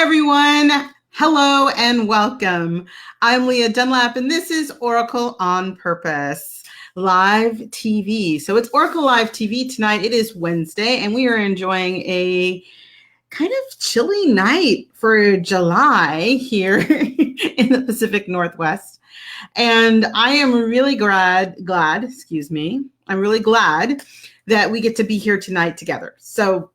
Hi, everyone. Hello and welcome. I'm Leah Dunlap, and this is Oracle on Purpose Live TV. So it's Oracle Live TV tonight. It is Wednesday, and we are enjoying a kind of chilly night for July here in the Pacific Northwest. And I am really glad, I'm really glad that we get to be here tonight together. So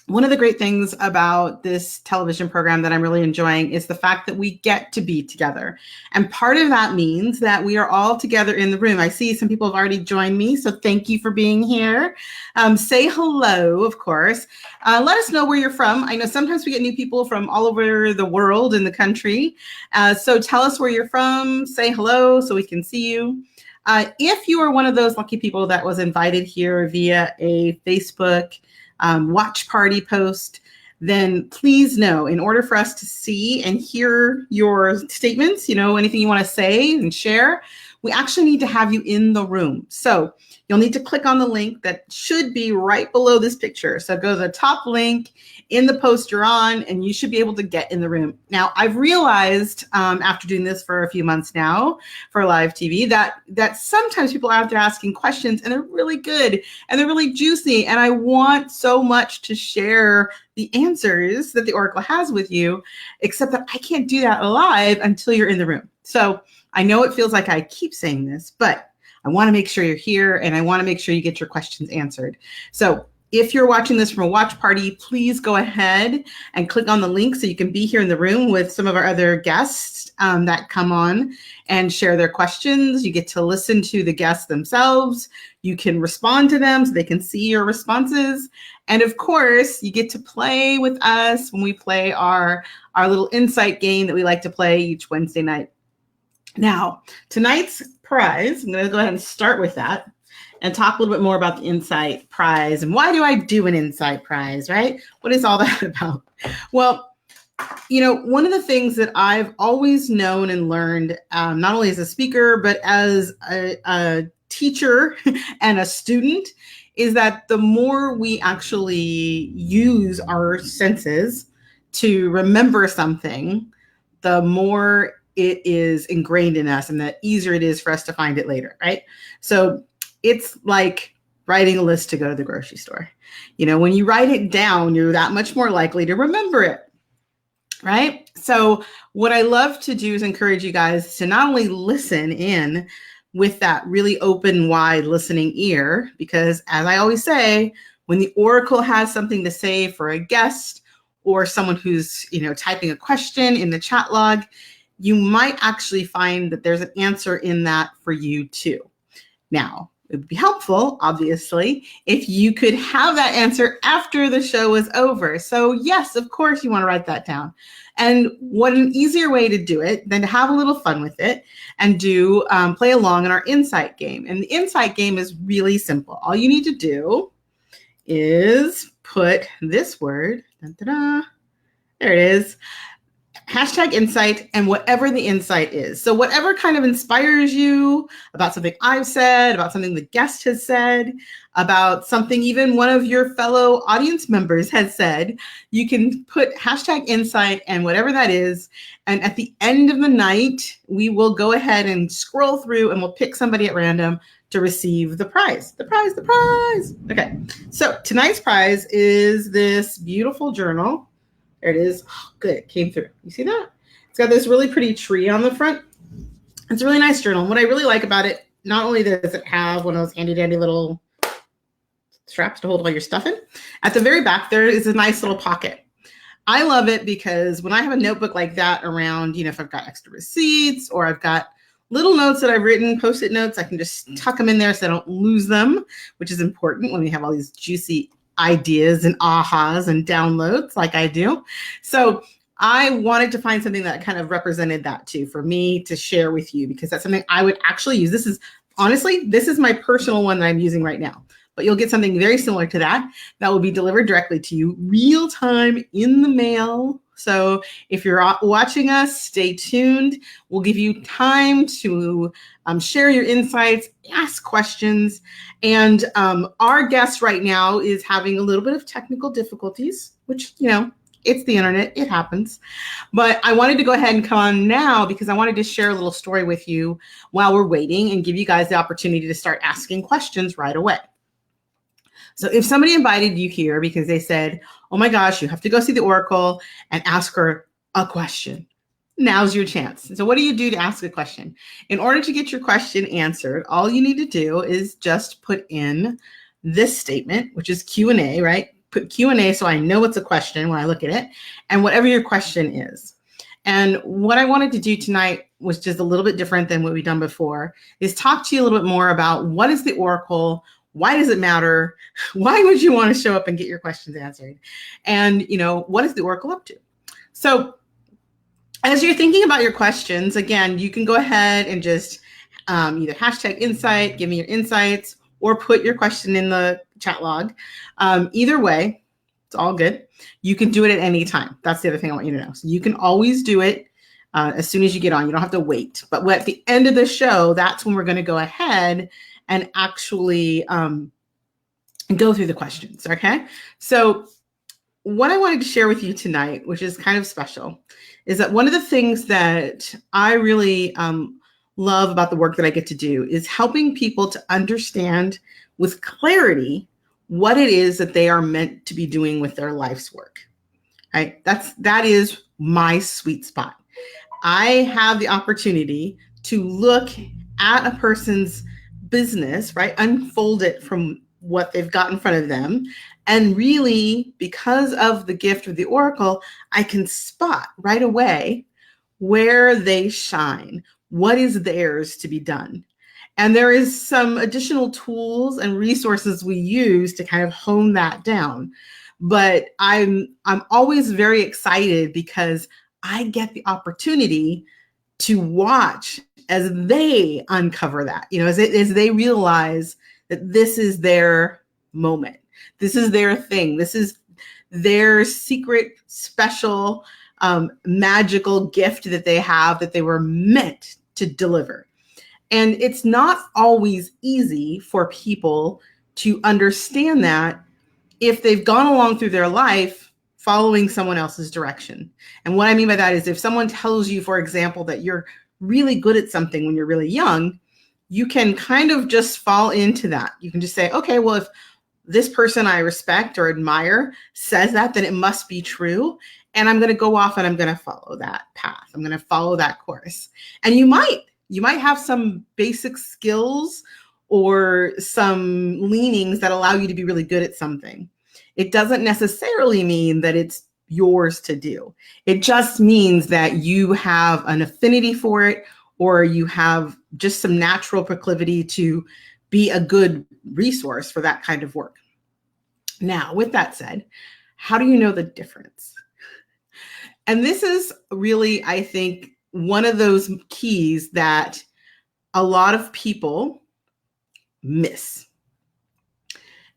one of the great things about this television program that I'm really enjoying is the fact that we get to be together. And part of that means that we are all together in the room. I see some people have already joined me, so thank you for being here. Say hello, of course. Let us know where you're from. I know sometimes we get new people from all over the world in the country. So tell us where you're from, say hello so we can see you. If you are one of those lucky people that was invited here via a Facebook watch party post, then please know, in order for us to see and hear your statements, anything you want to say and share, we actually need to have you in the room. So you'll need to click on the link that should be right below this picture. So go to the top link in the post you're on, and you should be able to get in the room. Now, I've realized after doing this for a few months now for live TV that sometimes people are out there asking questions, and they're really good and they're really juicy. And I want so much to share the answers that the Oracle has with you, except that I can't do that live until you're in the room. So I know it feels like I keep saying this, but I want to make sure you're here, and I want to make sure you get your questions answered. So if you're watching this from a watch party, please go ahead and click on the link so you can be here in the room with some of our other guests that come on and share their questions. You get to listen to the guests themselves. You can respond to them so they can see your responses. And of course, you get to play with us when we play our little insight game that we like to play each Wednesday night. Now, tonight's prize, I'm going to go ahead and start with that and talk a little bit more about the Insight Prize. And why do I do an Insight Prize, right? What is all that about? Well, one of the things that I've always known and learned, not only as a speaker, but as a teacher and a student, is that the more we actually use our senses to remember something, the more it is ingrained in us and the easier it is for us to find it later, right? So it's like writing a list to go to the grocery store. When you write it down, you're that much more likely to remember it, right? So what I love to do is encourage you guys to not only listen in with that really open, wide listening ear, because as I always say, when the Oracle has something to say for a guest or someone who's, typing a question in the chat log, you might actually find that there's an answer in that for you too. Now, it would be helpful, obviously, if you could have that answer after the show is over. So yes, of course, you want to write that down. And what an easier way to do it than to have a little fun with it and do play along in our insight game. And the insight game is really simple. All you need to do is put this word, there it is, #insight, and whatever the insight is. So whatever kind of inspires you about something I've said, about something the guest has said, about something even one of your fellow audience members has said, you can put #insight and whatever that is. And at the end of the night, we will go ahead and scroll through and we'll pick somebody at random to receive the prize. The prize. Okay, so tonight's prize is this beautiful journal. There it is. Oh, good. It came through. You see that? It's got this really pretty tree on the front. It's a really nice journal. And what I really like about it, not only does it have one of those handy dandy little straps to hold all your stuff in, at the very back there is a nice little pocket. I love it because when I have a notebook like that around, if I've got extra receipts or I've got little notes that I've written, Post-it notes, I can just tuck them in there so I don't lose them, which is important when we have all these juicy ideas and ahas and downloads like I do. So I wanted to find something that kind of represented that too for me to share with you, because that's something I would actually use. This is my personal one that I'm using right now, but you'll get something very similar to that will be delivered directly to you real time in the mail. So if you're watching us, stay tuned. We'll give you time to share your insights, ask questions. And our guest right now is having a little bit of technical difficulties, which, It's the internet. It happens. But I wanted to go ahead and come on now because I wanted to share a little story with you while we're waiting and give you guys the opportunity to start asking questions right away. So if somebody invited you here because they said, oh my gosh, you have to go see the Oracle and ask her a question, now's your chance. So what do you do to ask a question? In order to get your question answered, all you need to do is just put in this statement, which is Q&A, right? Put Q&A so I know it's a question when I look at it, and whatever your question is. And what I wanted to do tonight was just a little bit different than what we've done before, is talk to you a little bit more about what is the Oracle, why does it matter, why would you want to show up and get your questions answered, and what is the Oracle up to? So as you're thinking about your questions, again, you can go ahead and just either hashtag insight, give me your insights, or put your question in the chat log. Either way, it's all good. You can do it at any time. That's the other thing I want you to know. So you can always do it as soon as you get on. You don't have to wait. But at the end of the show, that's when we're going to go ahead and actually go through the questions, okay? So what I wanted to share with you tonight, which is kind of special, is that one of the things that I really love about the work that I get to do is helping people to understand with clarity what it is that they are meant to be doing with their life's work. Right? That is my sweet spot. I have the opportunity to look at a person's business, right? Unfold it from what they've got in front of them. And really, because of the gift of the Oracle, I can spot right away where they shine, what is theirs to be done. And there is some additional tools and resources we use to kind of hone that down. But I'm always very excited because I get the opportunity to watch as they uncover that, as they realize that this is their moment. This is their thing. This is their secret, special, magical gift that they have that they were meant to deliver. And it's not always easy for people to understand that if they've gone along through their life following someone else's direction. And what I mean by that is if someone tells you, for example, that you're really good at something when you're really young, you can kind of just fall into that. You can just say, okay, well, if this person I respect or admire says that, then it must be true. And I'm going to go off and I'm going to follow that path. I'm going to follow that course. And you might have some basic skills or some leanings that allow you to be really good at something. It doesn't necessarily mean that it's yours to do. It just means that you have an affinity for it, or you have just some natural proclivity to be a good resource for that kind of work. Now, with that said, how do you know the difference? And this is really, I think, one of those keys that a lot of people miss.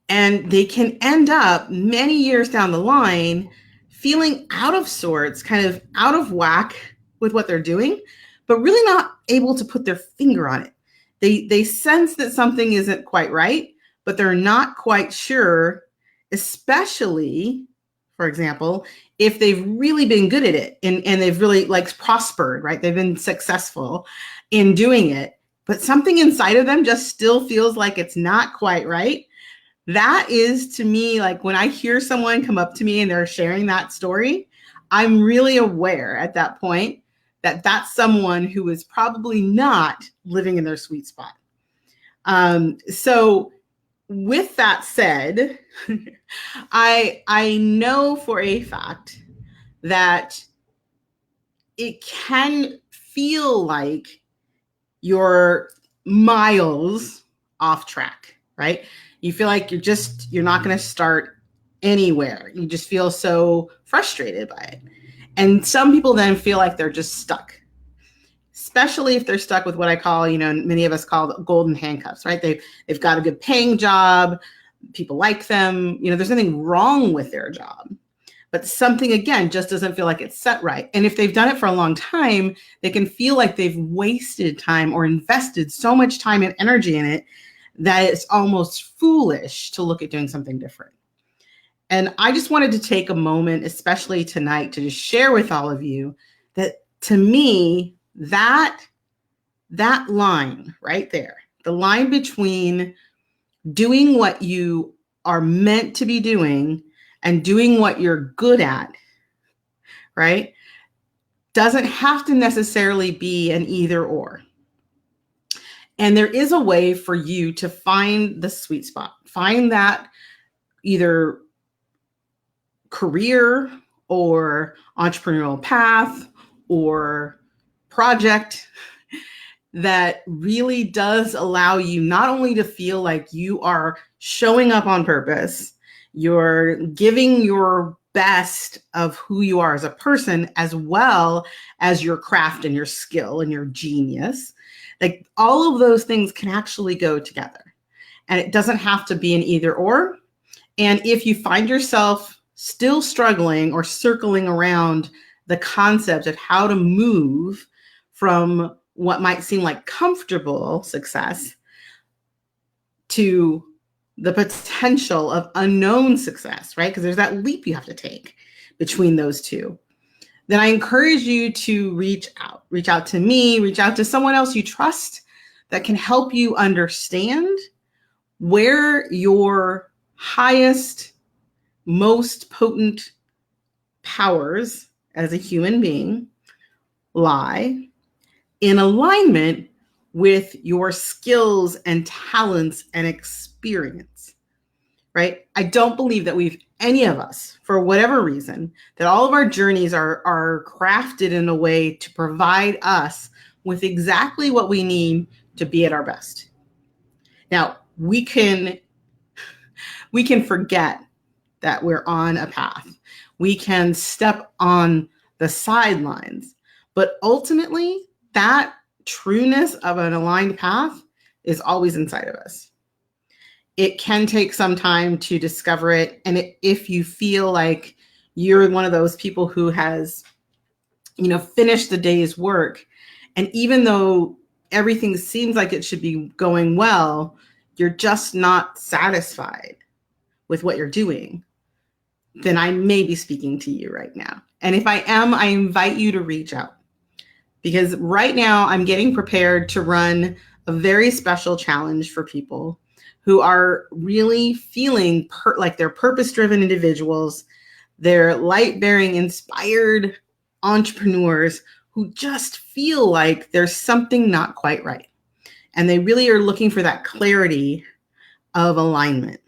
And they can end up many years down the line feeling out of sorts, kind of out of whack with what they're doing, but really not able to put their finger on it. They sense that something isn't quite right, but they're not quite sure, especially, for example, if they've really been good at it and they've really prospered, right? They've been successful in doing it, but something inside of them just still feels like it's not quite right. That is, to me, like when I hear someone come up to me and they're sharing that story, I'm really aware at that point that that's someone who is probably not living in their sweet spot. So with that said, I know for a fact that it can feel like you're miles off track, right? You feel like you're not going to start anywhere. You just feel so frustrated by it. And some people then feel like they're just stuck, especially if they're stuck with what I call, many of us call the golden handcuffs, right? They've got a good paying job. People like them. There's nothing wrong with their job, but something, again, just doesn't feel like it's set right. And if they've done it for a long time, they can feel like they've wasted time or invested so much time and energy in it that it's almost foolish to look at doing something different. And I just wanted to take a moment, especially tonight, to just share with all of you that, to me, that line right there, the line between doing what you are meant to be doing and doing what you're good at, right, doesn't have to necessarily be an either or. And there is a way for you to find the sweet spot, find that either career or entrepreneurial path or project that really does allow you not only to feel like you are showing up on purpose, you're giving your best of who you are as a person, as well as your craft and your skill and your genius. Like, all of those things can actually go together. And it doesn't have to be an either or. And if you find yourself still struggling or circling around the concept of how to move from what might seem like comfortable success to the potential of unknown success, right? Because there's that leap you have to take between those two. Then I encourage you to reach out to me, reach out to someone else you trust that can help you understand where your highest, most potent powers as a human being lie, in alignment with your skills and talents and experience, right? I don't believe that any of us, for whatever reason, that all of our journeys are crafted in a way to provide us with exactly what we need to be at our best. Now, we can forget that we're on a path. We can step on the sidelines, but ultimately, that trueness of an aligned path is always inside of us. It can take some time to discover it. And if you feel like you're one of those people who has, finished the day's work, and even though everything seems like it should be going well, you're just not satisfied with what you're doing, then I may be speaking to you right now. And if I am, I invite you to reach out. Because right now I'm getting prepared to run a very special challenge for people who are really feeling like they're purpose-driven individuals. They're light-bearing, inspired entrepreneurs who just feel like there's something not quite right. And they really are looking for that clarity of alignment.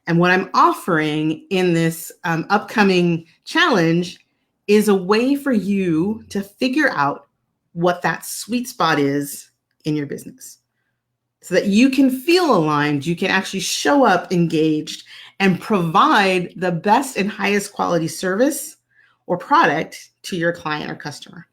And what I'm offering in this upcoming challenge is a way for you to figure out what that sweet spot is in your business so that you can feel aligned, you can actually show up engaged and provide the best and highest quality service or product to your client or customer.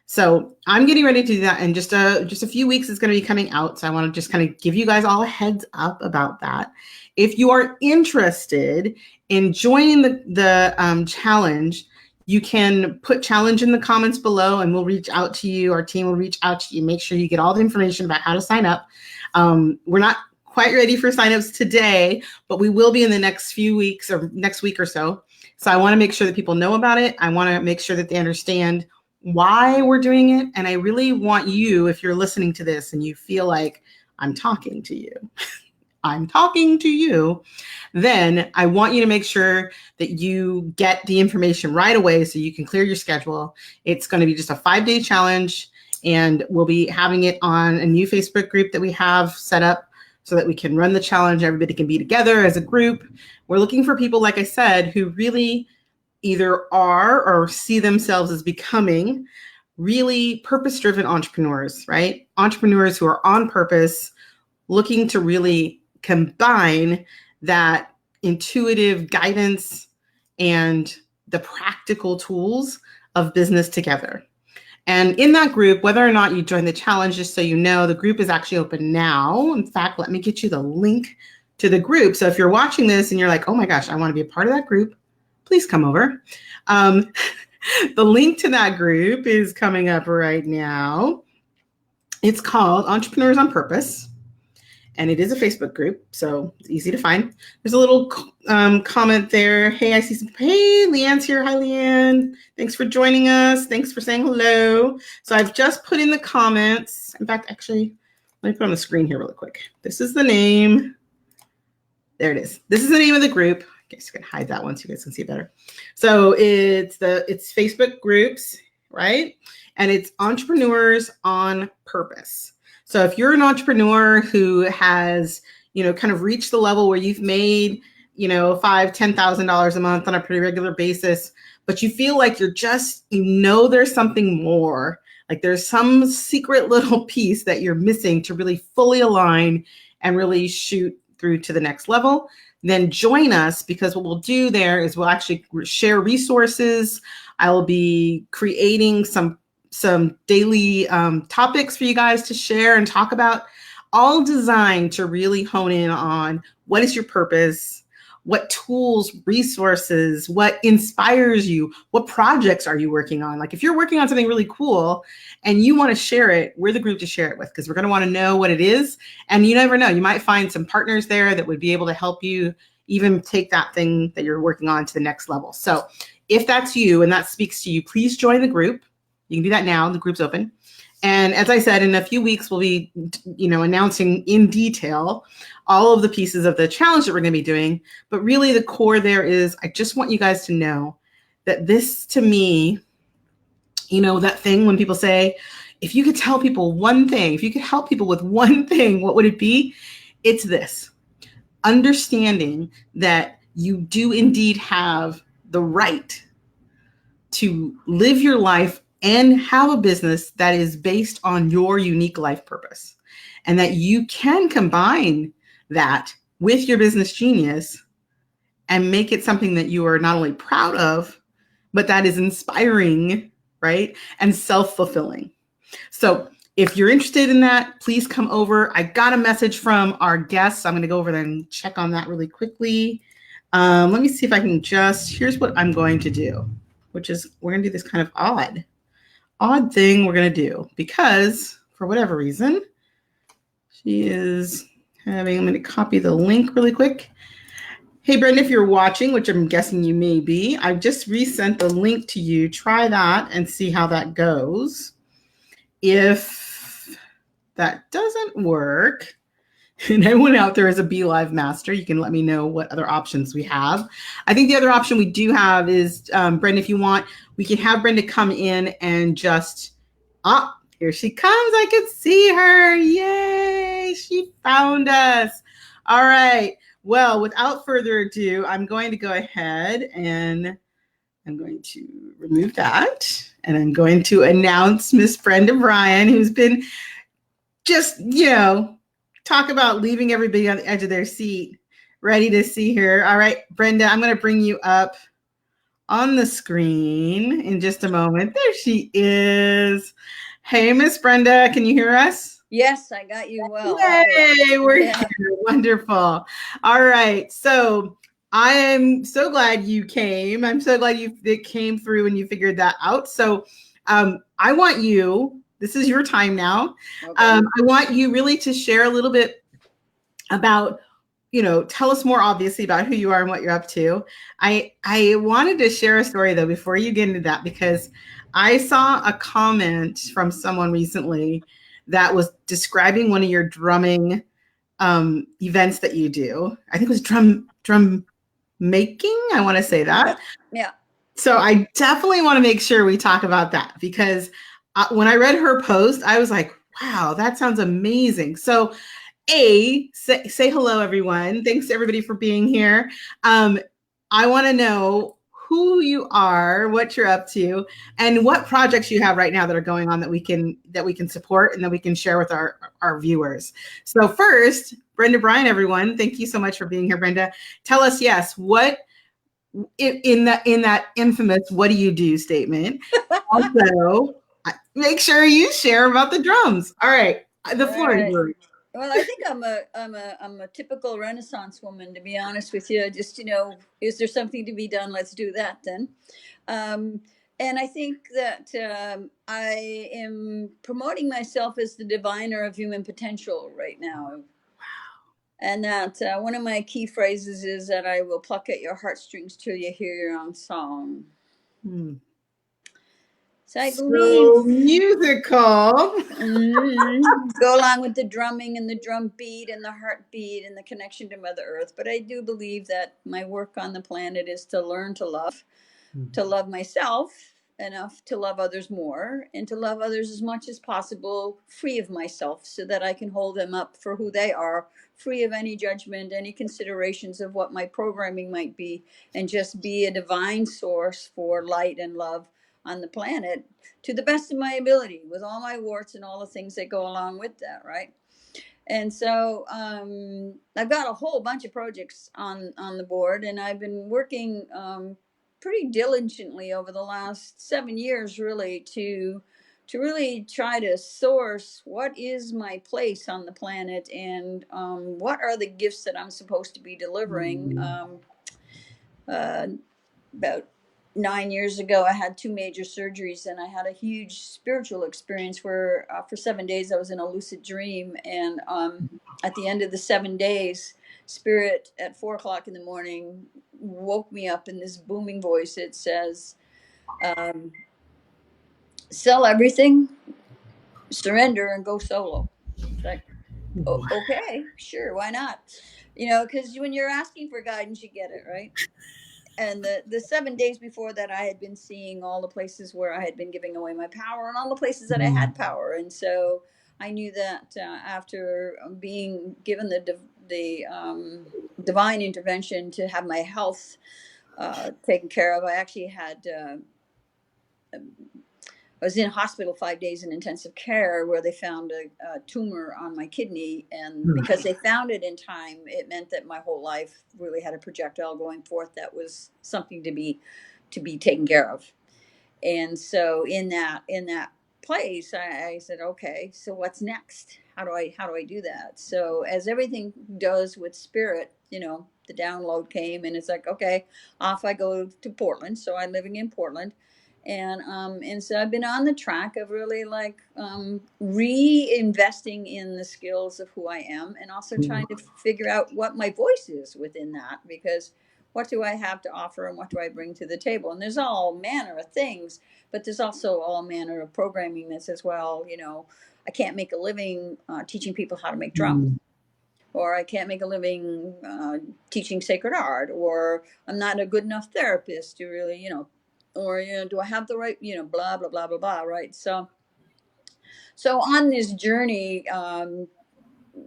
So I'm getting ready to do that in just a few weeks. It's going to be coming out. So I want to just kind of give you guys all a heads up about that. If you are interested in joining the challenge, you can put challenge in the comments below and we'll reach out to you. Our team will reach out to you. Make sure you get all the information about how to sign up. We're not quite ready for signups today, but we will be in the next few weeks or next week or so. So I want to make sure that people know about it. I want to make sure that they understand why we're doing it. And I really want you, if you're listening to this and you feel like I'm talking to you, then I want you to make sure that you get the information right away so you can clear your schedule. It's going to be just a 5-day challenge, and we'll be having it on a new Facebook group that we have set up so that we can run the challenge. Everybody can be together as a group. We're looking for people, like I said, who really either are or see themselves as becoming really purpose-driven entrepreneurs, right? Entrepreneurs who are on purpose, looking to really combine that intuitive guidance and the practical tools of business together. And in that group, whether or not you join the challenge, just so you know, the group is actually open now. In fact, let me get you the link to the group. So if you're watching this and you're like, oh my gosh, I want to be a part of that group, please come over. The link to that group is coming up right now. It's called Entrepreneurs on Purpose. and it is a Facebook group, so it's easy to find. There's a little comment there. Hey, I see some. Hey, Leanne's here. Hi, Leanne. Thanks for joining us. Thanks for saying hello. So I've just put in the comments. In fact, actually, let me put on the screen here really quick. This is the name. There it is. This is the name of the group. I guess you can hide that one so you guys can see it better. So it's Facebook groups, right? And it's Entrepreneurs on Purpose. So if you're an entrepreneur who has, kind of reached the level where you've made, $5,000, $10,000 a month on a pretty regular basis, but you feel like there's something more, like there's some secret little piece that you're missing to really fully align and really shoot through to the next level, then join us, because what we'll do there is we'll actually share resources. I will be creating some daily topics for you guys to share and talk about, all designed to really hone in on what is your purpose, what tools, resources, what inspires you, what projects are you working on? Like if you're working on something really cool and you want to share it, we're the group to share it with, because we're going to want to know what it is. And you never know, you might find some partners there that would be able to help you even take that thing that you're working on to the next level. So if that's you and that speaks to you, please join the group. You can do that now. The group's open. And as I said, in a few weeks, we'll be, announcing in detail all of the pieces of the challenge that we're going to be doing. But really the core there is, I just want you guys to know that this, to me, that thing when people say, if you could tell people one thing, if you could help people with one thing, what would it be? It's this: understanding that you do indeed have the right to live your life and have a business that is based on your unique life purpose, and that you can combine that with your business genius and make it something that you are not only proud of, but that is inspiring, right? And self-fulfilling. So if you're interested in that, please come over. I got a message from our guests. I'm going to go over there and check on that really quickly. Let me see if I can here's what I'm going to do, which is we're going to do this kind of odd thing we're going to do, because for whatever reason, I'm going to copy the link really quick. Hey, Brenda, if you're watching, which I'm guessing you may be, I've just resent the link to you. Try that and see how that goes. If that doesn't work, and anyone out there is a BeLive master, you can let me know what other options we have. I think the other option we do have is, Brenda, if you want, we can have Brenda come in and here she comes. I can see her. Yay, she found us. All right. Well, without further ado, I'm going to go ahead and I'm going to remove that. And I'm going to announce Miss Brenda Bryan, who's been just, talk about leaving everybody on the edge of their seat, ready to see her. All right, Brenda, I'm going to bring you up on the screen in just a moment. There she is. Hey, Miss Brenda, can you hear us? Yes, I got you well. Yay, we're here. Wonderful. All right, so I am so glad you came. I'm so glad it came through and you figured that out. So I want you, this is your time now. Okay. I want you really to share a little bit about, tell us more obviously about who you are and what you're up to. I wanted to share a story though, before you get into that, because I saw a comment from someone recently that was describing one of your drumming events that you do. I think it was drum making. I want to say that. Yeah. So I definitely want to make sure we talk about that, because when I read her post, I was like, wow, that sounds amazing. So say hello, everyone. Thanks to everybody for being here. I want to know who you are, what you're up to, and what projects you have right now that are going on that we can support and that we can share with our viewers. So first, Brenda Bryan, everyone, thank you so much for being here, Brenda. Tell us, what in that infamous "what do you do" statement. Also, make sure you share about the drums. All right, the floor is yours. Well, I think I'm a typical Renaissance woman, to be honest with you. Just, is there something to be done? Let's do that then. And I think that I am promoting myself as the diviner of human potential right now. And that one of my key phrases is that I will pluck at your heartstrings till you hear your own song. Hmm. So I believe So musical. go along with the drumming and the drum beat and the heartbeat and the connection to Mother Earth. But I do believe that my work on the planet is to learn to love myself enough to love others more, and to love others as much as possible, free of myself, so that I can hold them up for who they are, free of any judgment, any considerations of what my programming might be, and just be a divine source for light and love on the planet to the best of my ability, with all my warts and all the things that go along with that, right? And so I've got a whole bunch of projects on the board, and I've been working pretty diligently over the last 7 years, really, to really try to source what is my place on the planet, and what are the gifts that I'm supposed to be delivering. Uh, about 9 years ago, I had two major surgeries, and I had a huge spiritual experience where for 7 days I was in a lucid dream. And at the end of the 7 days, Spirit at 4 o'clock in the morning woke me up in this booming voice. It says, um, sell everything, surrender, and go solo. It's like, okay, sure, why not? Because when you're asking for guidance, you get it, right? And the 7 days before that, I had been seeing all the places where I had been giving away my power, and all the places that I had power. And so I knew that after being given the divine intervention to have my health taken care of, I actually had I was in hospital 5 days in intensive care, where they found a tumor on my kidney. And because they found it in time, it meant that my whole life really had a projectile going forth that was something to be taken care of. And so in that place, I said, okay, so what's next? How do I do that? So as everything does with spirit, the download came, and it's like, okay, off I go to Portland. So I'm living in Portland. And so I've been on the track of really, like, reinvesting in the skills of who I am, and also trying to figure out what my voice is within that, because what do I have to offer, and what do I bring to the table? And there's all manner of things, but there's also all manner of programming that says, well, I can't make a living teaching people how to make drum, or I can't make a living teaching sacred art, or I'm not a good enough therapist to really, or do I have the right, blah blah blah blah blah, right? So on this journey, I'm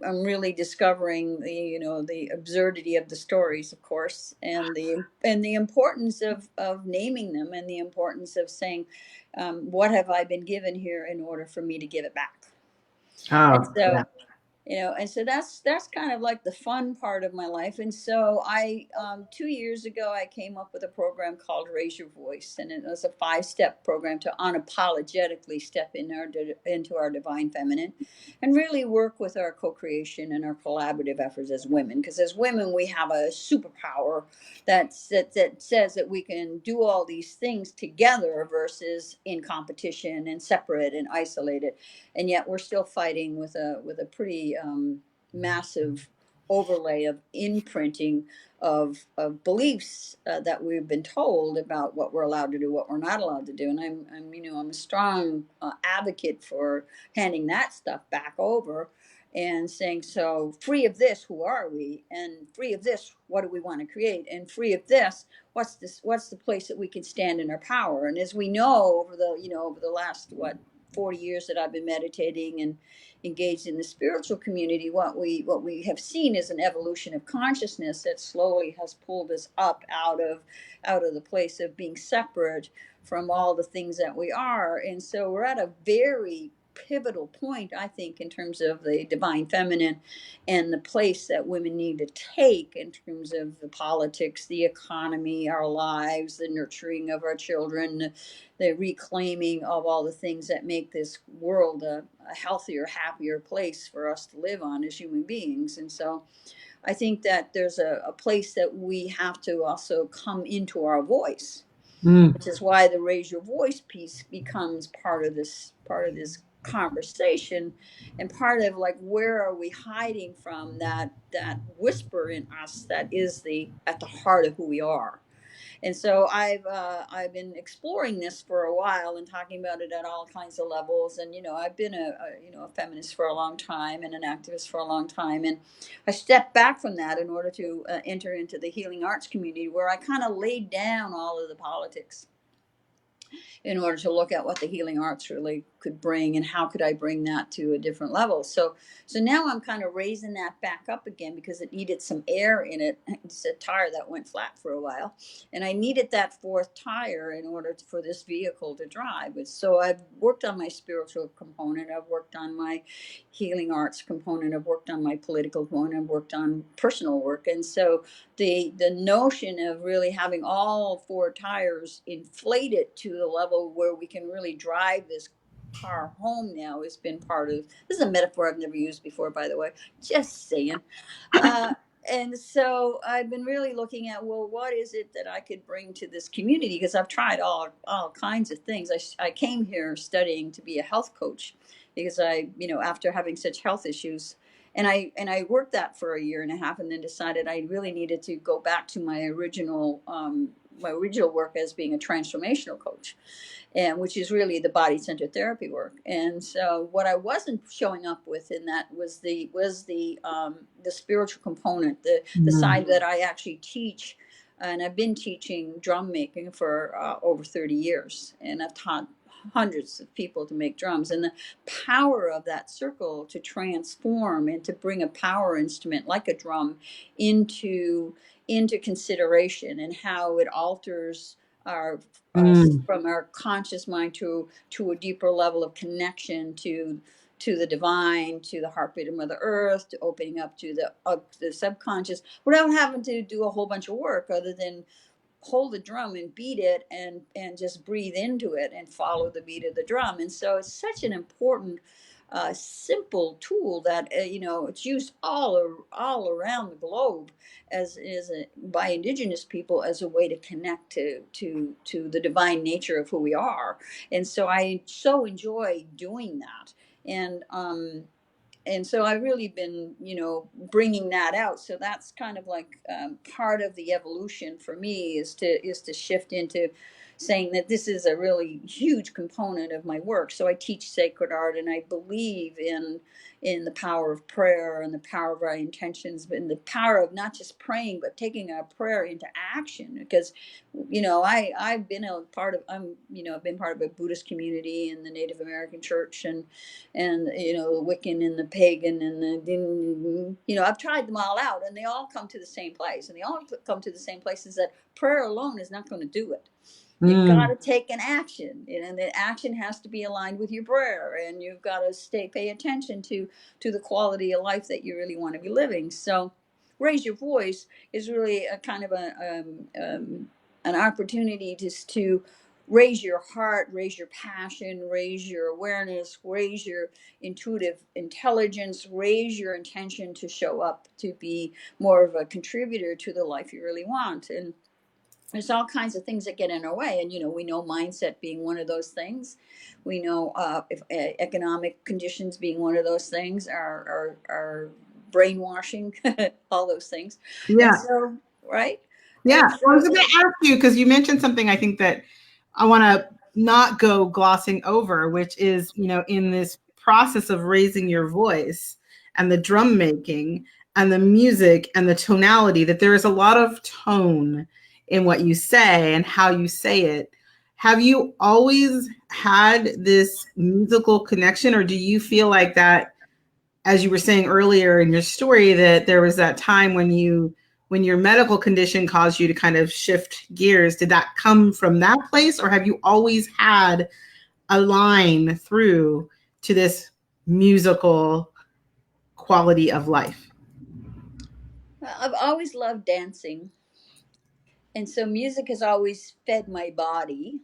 really discovering the absurdity of the stories, of course, and the importance of naming them, and the importance of saying, what have I been given here in order for me to give it back. And Oh, yeah. so and so that's kind of like the fun part of my life. And so I 2 years ago, I came up with a program called Raise Your Voice, and it was a 5-step program to unapologetically step into our divine feminine, and really work with our co-creation and our collaborative efforts as women. Because as women, we have a superpower that says that we can do all these things together versus in competition and separate and isolated. And yet we're still fighting with a pretty massive overlay of imprinting of beliefs that we've been told about what we're allowed to do, what we're not allowed to do. And I'm a strong advocate for handing that stuff back over, and saying, so free of this, who are we? And free of this, what do we want to create? And free of this, what's the place that we can stand in our power? And as we know, over the last 40 years that I've been meditating and engaged in the spiritual community, what we have seen is an evolution of consciousness that slowly has pulled us up out of the place of being separate from all the things that we are. And so we're at a very pivotal point, I think, in terms of the divine feminine and the place that women need to take in terms of the politics, the economy, our lives, the nurturing of our children, the reclaiming of all the things that make this world a healthier, happier place for us to live on as human beings. And so I think that there's a place that we have to also come into our voice, Mm. which is why the Raise Your Voice piece becomes part of this conversation, and part of like where are we hiding from that whisper in us that is the at the heart of who we are. And so I've been exploring this for a while and talking about it at all kinds of levels. And I've been a feminist for a long time and an activist for a long time. And I stepped back from that in order to enter into the healing arts community, where I kind of laid down all of the politics in order to look at what the healing arts really could bring and how could I bring that to a different level. So now I'm kind of raising that back up again because it needed some air in it. It's a tire that went flat for a while, and I needed that fourth tire in order for this vehicle to drive. So I've worked on my spiritual component, I've worked on my healing arts component, I've worked on my political component, I've worked on personal work. And so the notion of really having all four tires inflated to the level where we can really drive this car home now has been part of this. Is a metaphor I've never used before, by the way, just saying. And so I've been really looking at, well, what is it that I could bring to this community? Because I've tried all kinds of things. I came here studying to be a health coach because after having such health issues, and I worked that for a year and a half, and then decided I really needed to go back to my original work as being a transformational coach, and which is really the body centered therapy work. And so what I wasn't showing up with in that was the spiritual component, the side that I actually teach. And I've been teaching drum making for over 30 years, and I've taught hundreds of people to make drums. And the power of that circle to transform and to bring a power instrument like a drum into consideration, and how it alters our us from our conscious mind to a deeper level of connection to the divine, to the heartbeat of Mother Earth, to opening up to the subconscious, without having to do a whole bunch of work other than hold the drum and beat it, and just breathe into it and follow the beat of the drum. And so it's such an important simple tool that it's used all around the globe by indigenous people as a way to connect to the divine nature of who we are. And so I so enjoy doing that. And so I've really been, bringing that out. So that's kind of like part of the evolution for me is to shift into saying that this is a really huge component of my work. So I teach sacred art, and I believe in the power of prayer and the power of our intentions, but in the power of not just praying, but taking our prayer into action. Because I've been a part of I've been part of a Buddhist community in the Native American church, and the Wiccan and the pagan and I've tried them all out, and they all come to the same place, and they all come to the same place is that prayer alone is not going to do it. You got to take an action, and the action has to be aligned with your prayer, and you've got to pay attention to the quality of life that you really want to be living. So raise your voice is really a kind of an opportunity just to raise your heart, raise your passion, raise your awareness, raise your intuitive intelligence, raise your intention to show up to be more of a contributor to the life you really want. And there's all kinds of things that get in our way, and we know mindset being one of those things. We know if economic conditions being one of those things, are brainwashing, all those things. And Yeah. so, right. Yeah. And I was so going to ask you, because you mentioned something I think that I want to not go glossing over, which is, in this process of raising your voice and the drum making and the music and the tonality, that there is a lot of tone in what you say and how you say it. Have you always had this musical connection, or do you feel like that, as you were saying earlier in your story, that there was that time when your medical condition caused you to kind of shift gears? Did that come from that place, or have you always had a line through to this musical quality of life? I've always loved dancing, and so music has always fed my body.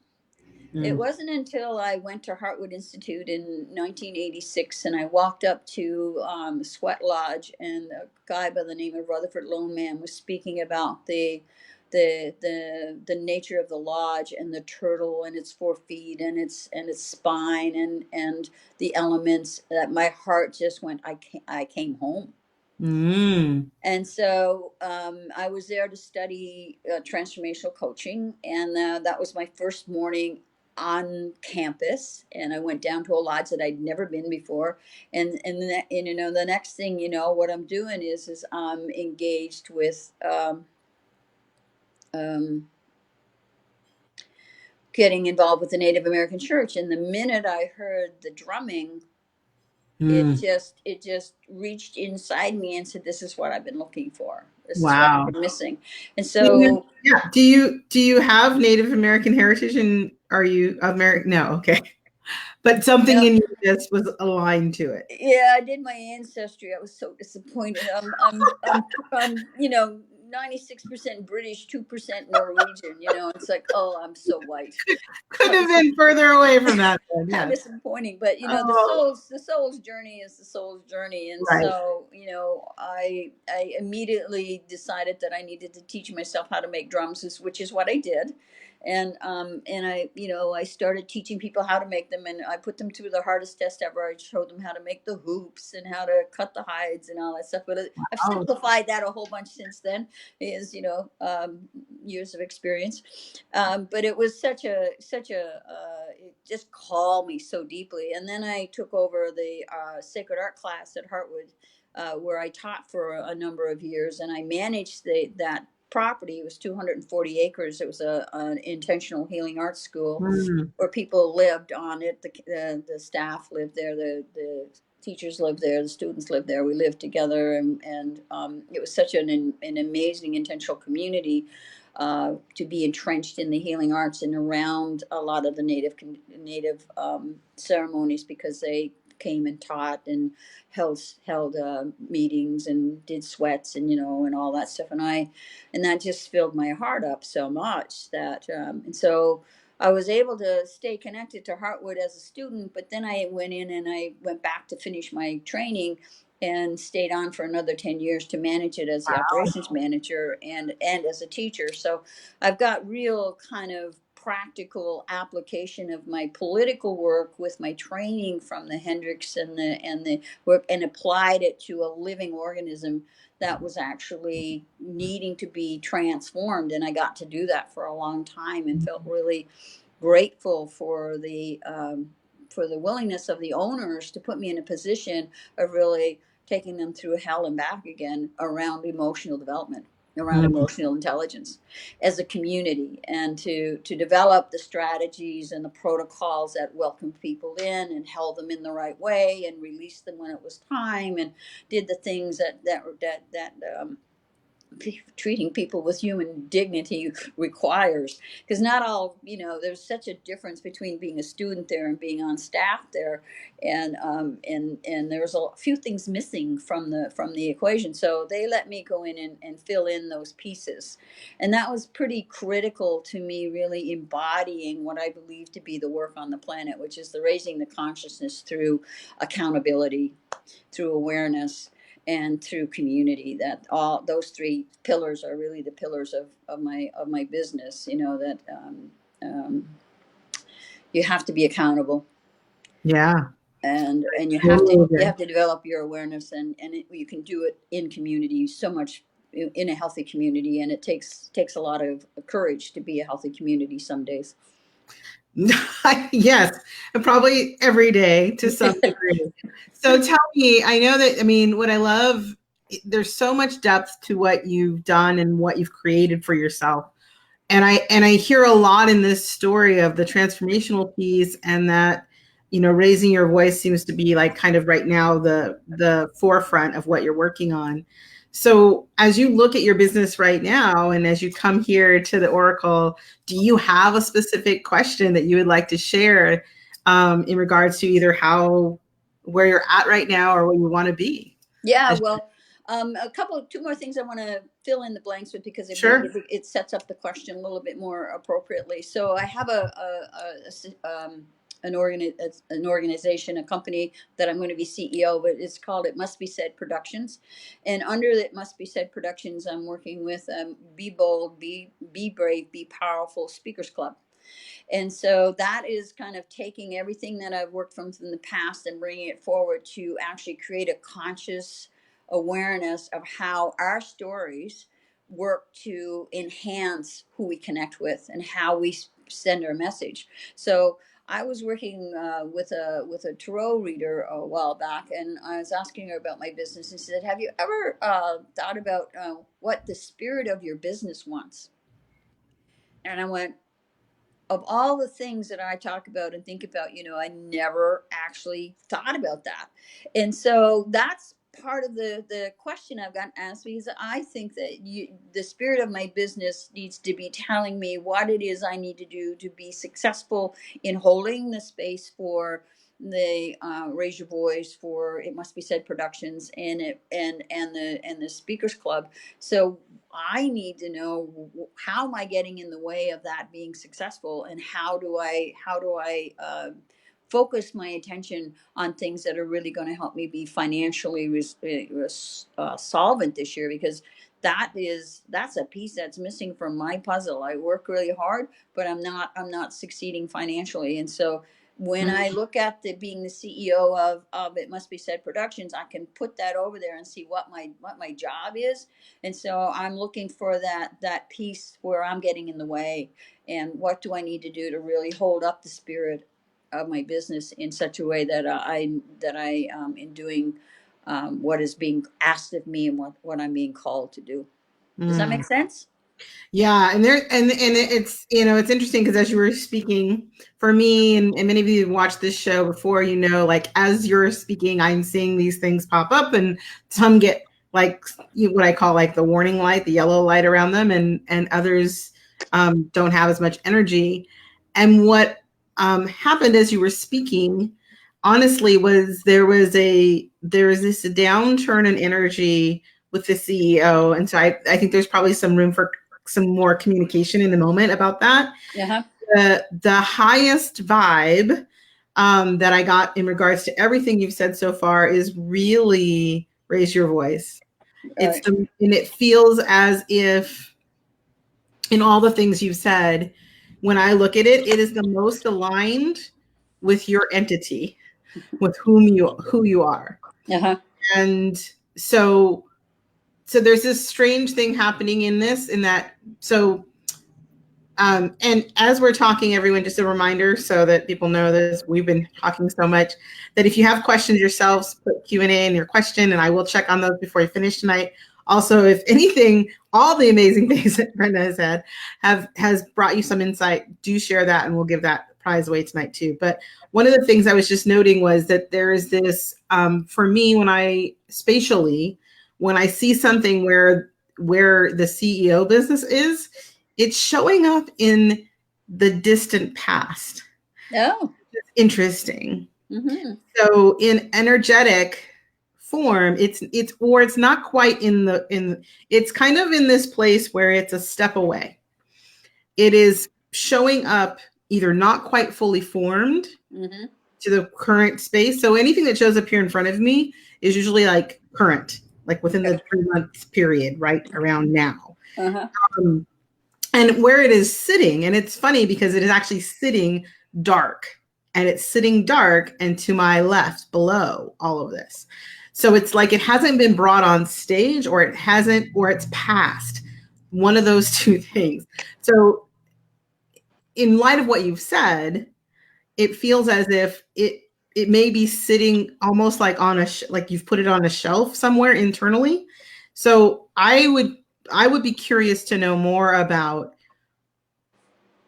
It wasn't until I went to Hartwood Institute in 1986, and I walked up to Sweat Lodge, and a guy by the name of Rutherford Loneman was speaking about the the nature of the lodge and the turtle and its 4 feet and its spine and the elements, that my heart just went, I came home. Mm. And so I was there to study transformational coaching, and that was my first morning on campus. And I went down to a lodge that I'd never been before, and the next thing you know, what I'm doing is I'm engaged with um, getting involved with the Native American church. And the minute I heard the drumming, Mm. it just reached inside me and said, this is what I've been looking for, this is what I've Wow. been missing. And Yeah. so Do you have Native American heritage, and are you American? No, okay. But something no, in you just was aligned to it. yeah, I did my ancestry. I was so disappointed. I'm 96% British, 2% Norwegian. It's like, oh, I'm so white. Couldn't How have been further away from that then. how Yes. disappointing. But Oh, the soul's journey is the soul's journey. And right. so I immediately decided that I needed to teach myself how to make drums, which is what I did. And I started teaching people how to make them, and I put them through the hardest test ever. I showed them how to make the hoops and how to cut the hides and all that stuff. But I've Oh, simplified that a whole bunch since then, is years of experience. But it was it just called me so deeply. And then I took over the sacred art class at Hartwood, where I taught for a number of years, and I managed that property. It was 240 acres. It was an intentional healing arts school mm, where people lived on it. The staff lived there. The teachers lived there. The students lived there. We lived together, and it was such an amazing intentional community to be entrenched in the healing arts and around a lot of the native ceremonies, because they came and taught and held meetings and did sweats and all that stuff, and that just filled my heart up so much that and so I was able to stay connected to Hartwood as a student. But then I went in and I went back to finish my training and stayed on for another 10 years to manage it as the wow. operations manager and as a teacher. So I've got real kind of practical application of my political work with my training from the Hendricks and the work, and applied it to a living organism that was actually needing to be transformed. And I got to do that for a long time and felt really grateful for the willingness of the owners to put me in a position of really taking them through hell and back again around emotional development, around Mm, emotional intelligence as a community, and to develop the strategies and the protocols that welcomed people in and held them in the right way and released them when it was time, and did the things that treating people with human dignity requires. Because not all, there's such a difference between being a student there and being on staff there. And there's a few things missing from the equation, so they let me go in and fill in those pieces. And that was pretty critical to me, really embodying what I believe to be the work on the planet, which is the raising the consciousness through accountability, through awareness, and through community. That all those three pillars are really the pillars of my business. That um, you have to be accountable, yeah. and Totally you agree. have to develop your awareness, you can do it in community so much, in a healthy community. And it takes a lot of courage to be a healthy community some days. Yes, and probably every day to some degree. So tell me, I know that, I mean, what I love, there's so much depth to what you've done and what you've created for yourself. And I hear a lot in this story of the transformational piece, and that, raising your voice seems to be like kind of right now the forefront of what you're working on. So as you look at your business right now, and as you come here to the Oracle, do you have a specific question that you would like to share, in regards to either where you're at right now or where you want to be? Yeah, As- well, two more things I want to fill in the blanks with, because Sure. it sets up the question a little bit more appropriately. So I have an organization, a company that I'm going to be CEO, but it's called It Must Be Said Productions. And under It Must Be Said Productions, I'm working with Be Bold, Be Brave, Be Powerful Speakers Club. And so that is kind of taking everything that I've worked from in the past and bringing it forward to actually create a conscious awareness of how our stories work to enhance who we connect with and how we send our message. So I was working with a tarot reader a while back, and I was asking her about my business, and she said, "Have you ever thought about what the spirit of your business wants?" And I went, of all the things that I talk about and think about, I never actually thought about that. And so that's part of the question I've gotten asked, because I think that the spirit of my business needs to be telling me what it is I need to do to be successful in holding the space for the Raise Your Voice, for It Must Be Said Productions, and the Speakers Club. So I need to know, how am I getting in the way of that being successful, and how do I focus my attention on things that are really going to help me be financially solvent this year, because that's a piece that's missing from my puzzle. I work really hard, but I'm not succeeding financially. And so when I look at being the CEO of It Must Be Said Productions, I can put that over there and see what my job is. And so I'm looking for that piece where I'm getting in the way, and what do I need to do to really hold up the spirit of my business in such a way that I in doing what is being asked of me, and what I'm being called to do. Does that make sense? Yeah, and it's it's interesting because as you were speaking, for me and many of you who watched this show before, like as you're speaking, I'm seeing these things pop up, and some get like what I call like the warning light, the yellow light around them, and others don't have as much energy. And what happened as you were speaking, honestly, was there was this downturn in energy with the CEO, and so I think there's probably some room for some more communication in the moment about that. Uh-huh. The highest vibe that I got in regards to everything you've said so far is really raise your voice. Right. And it feels as if in all the things you've said, when I look at it, it is the most aligned with your entity, with who you are. Uh-huh. And so there's this strange thing happening in that. So and as we're talking, everyone, just a reminder so that people know this, we've been talking so much that if you have questions yourselves, put Q&A in your question, and I will check on those before you finish tonight. Also, if anything, all the amazing things that Brenda has had has brought you some insight, do share that, and we'll give that prize away tonight too. But one of the things I was just noting was that there is this, for me, when I see something where the CEO business is, it's showing up in the distant past. Oh. It's interesting. Mm-hmm. So in energetic form, it's not quite it's kind of in this place where it's a step away. It is showing up either not quite fully formed to the current space. So anything that shows up here in front of me is usually like current, like within the 3-month period, right around now. Uh-huh. And where it is sitting, and it's funny because it is actually sitting dark, and it's sitting dark and to my left below all of this. So it's like it hasn't been brought on stage, or it's past, one of those two things. So in light of what you've said, it feels as if it may be sitting almost like like you've put it on a shelf somewhere internally. So I would be curious to know more about,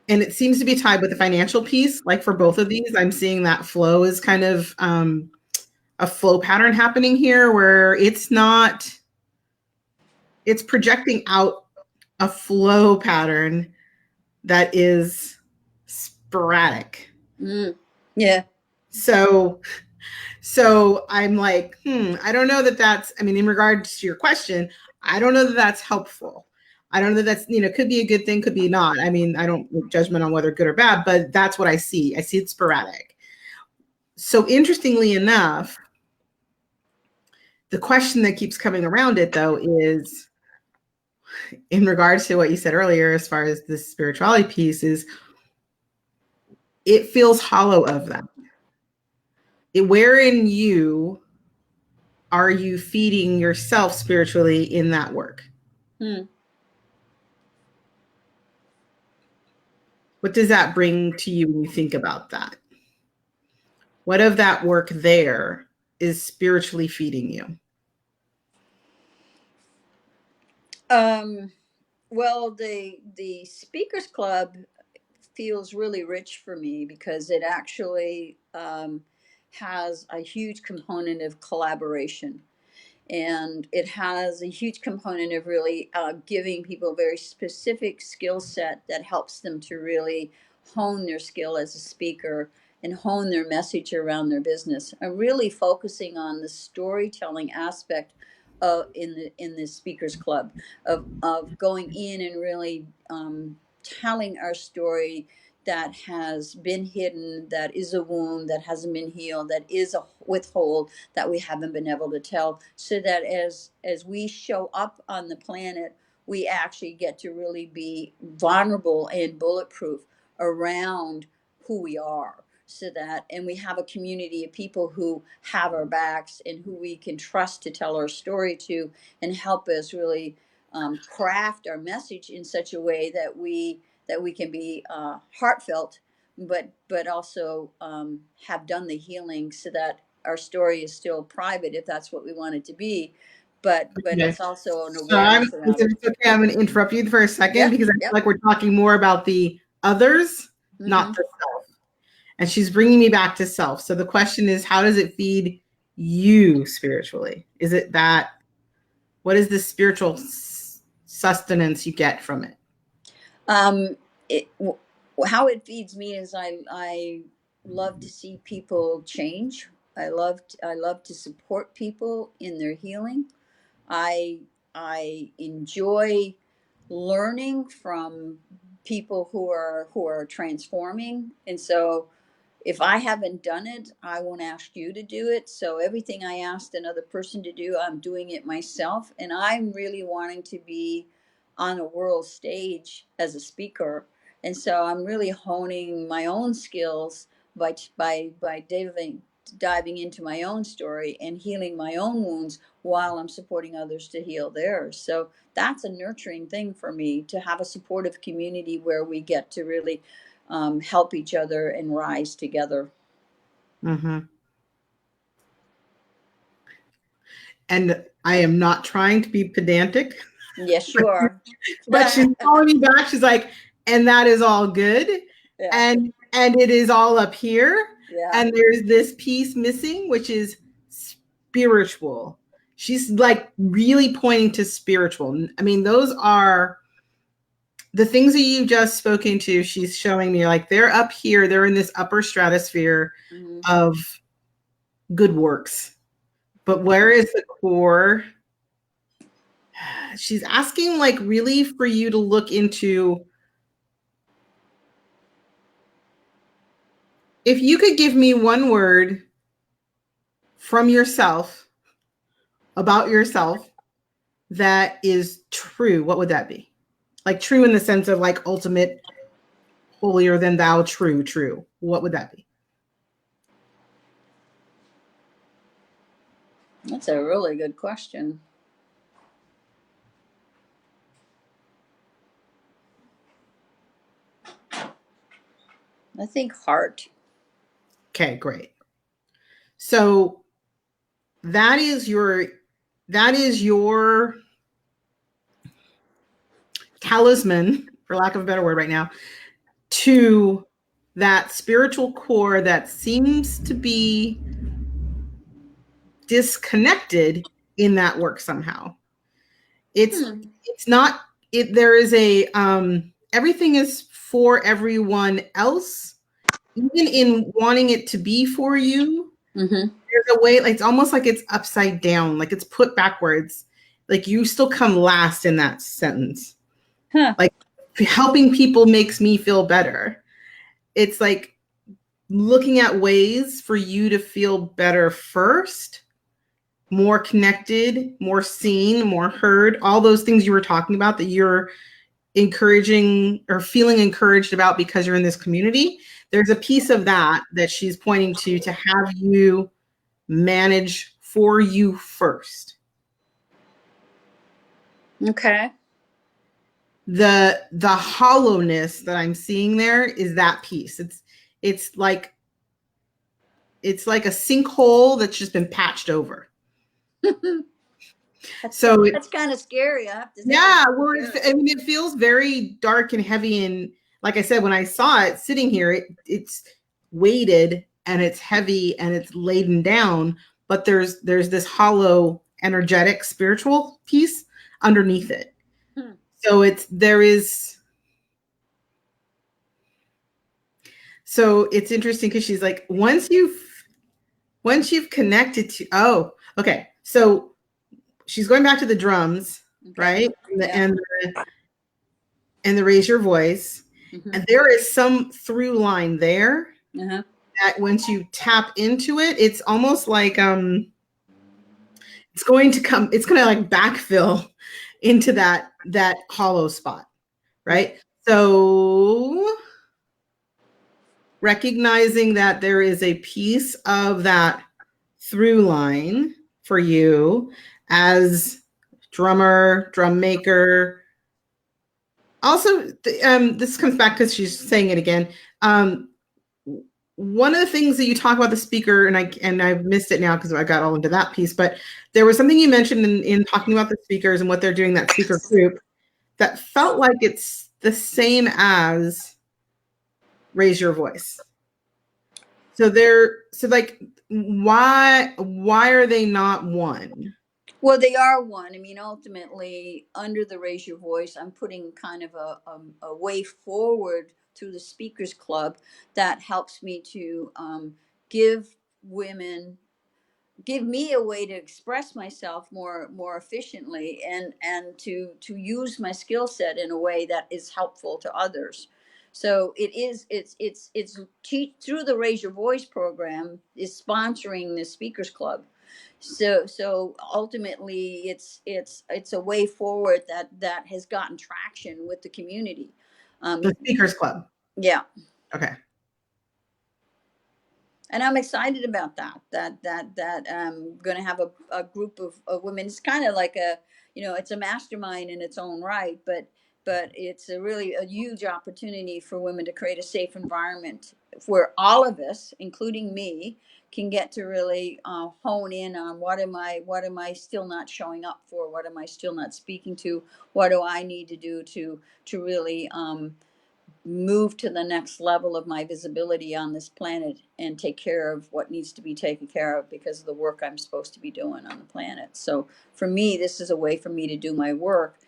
and it seems to be tied with the financial piece. Like for both of these, I'm seeing that flow is kind of a flow pattern happening here where it's projecting out a flow pattern that is sporadic. Yeah. So I'm like, I don't know that that's, in regards to your question, I don't know that that's helpful. I don't know that that's, could be a good thing, could be not. I don't make judgment on whether good or bad, but that's what I see. I see it sporadic. So interestingly enough, the question that keeps coming around it, though, is in regards to what you said earlier, as far as the spirituality piece, is it feels hollow of that. Where in you are you feeding yourself spiritually in that work? What does that bring to you when you think about that? What of that work there is spiritually feeding you? Well, the Speakers Club feels really rich for me because it actually has a huge component of collaboration, and it has a huge component of really giving people a very specific skill set that helps them to really hone their skill as a speaker and hone their message around their business. I'm really focusing on the storytelling aspect in the speakers club of going in and really telling our story that has been hidden, that is a wound that hasn't been healed, that is a withhold that we haven't been able to tell, so that as we show up on the planet, we actually get to really be vulnerable and bulletproof around who we are, so that and we have a community of people who have our backs and who we can trust to tell our story to and help us really craft our message in such a way that we can be heartfelt, but also have done the healing so that our story is still private if that's what we want it to be, but Okay. it's also an So awareness around it. it's okay, I'm going to interrupt you for a second Yep, because I feel yep. like we're talking more about the others, not Mm-hmm. the self. And she's bringing me back to self. So the question is, how does it feed you spiritually? Is it that, what is the spiritual sustenance you get from it? Um, how it feeds me is I love to see people change. I love to support people in their healing. I I enjoy learning from people who are transforming, and so if I haven't done it, I won't ask you to do it. So everything I asked another person to do, I'm doing it myself. And I'm really wanting to be on a world stage as a speaker. And so I'm really honing my own skills by diving into my own story and healing my own wounds while I'm supporting others to heal theirs. So that's a nurturing thing for me, to have a supportive community where we get to really help each other and rise together. Mm-hmm. And I am not trying to be pedantic, Yes, you are. but she's calling me back. She's like, and that is all good. Yeah, And it is all up here. yeah. And there's this piece missing, which is spiritual. She's like really pointing to spiritual. I mean, those are the things that you've just spoken to. She's showing me like they're up here, they're in this upper stratosphere Mm-hmm. of good works. But where is the core? She's asking like really for you to look into, if you could give me one word from yourself about yourself that is true, what would that be? Like true in the sense of like ultimate, holier than thou, true. What would that be? That's a really good question. I think heart. Okay, great. So that is your talisman, for lack of a better word right now, to that spiritual core that seems to be disconnected in that work somehow. It's Hmm. it's not it there is a everything is for everyone else, even in wanting it to be for you. Mm-hmm. There's a way, like it's almost like it's upside down, like it's put backwards, like you still come last in that sentence. Huh. Like helping people makes me feel better. It's like looking at ways for you to feel better first, more connected, more seen, more heard, all those things you were talking about that you're encouraging or feeling encouraged about because you're in this community. There's a piece of that that she's pointing to have you manage for you first. Okay. The hollowness that I'm seeing there is that piece. It's like a sinkhole that's just been patched over. So That's kind of scary. I have to say. yeah, well, I mean, it feels very dark and heavy, and like I said, when I saw it sitting here, it's weighted and it's heavy and it's laden down, but there's this hollow, energetic, spiritual piece underneath it. So it's interesting because she's like, once you've connected to, oh, okay, so she's going back to the drums, okay, right? And the raise your voice. Mm-hmm. And there is some through line there, uh-huh, that once you tap into it, it's almost like it's going to like backfill into that hollow spot, right? Mm-hmm. So recognizing that there is a piece of that through line for you as drummer, drum maker. Also, this comes back because she's saying it again. One of the things that you talk about the speaker, and I've missed it now because I got all into that piece, but there was something you mentioned in talking about the speakers and what they're doing, that speaker group, that felt like it's the same as raise your voice. So like, why are they not one? Well, they are one. I mean, ultimately, under the Raise Your Voice, I'm putting kind of a way forward through the Speakers Club that helps me to give women, give me a way to express myself more efficiently, and to use my skill set in a way that is helpful to others. So it's through the Raise Your Voice program is sponsoring the Speakers Club. So ultimately it's a way forward that has gotten traction with the community. The Speakers Club. Yeah. Okay. And I'm excited about that I'm going to have a group of women. It's kind of like it's a mastermind in its own right, but it's a huge opportunity for women to create a safe environment where all of us, including me, can get to really hone in on what am I still not showing up for, what am I still not speaking to, what do I need to do to really move to the next level of my visibility on this planet and take care of what needs to be taken care of because of the work I'm supposed to be doing on the planet. So for me, this is a way for me to do my work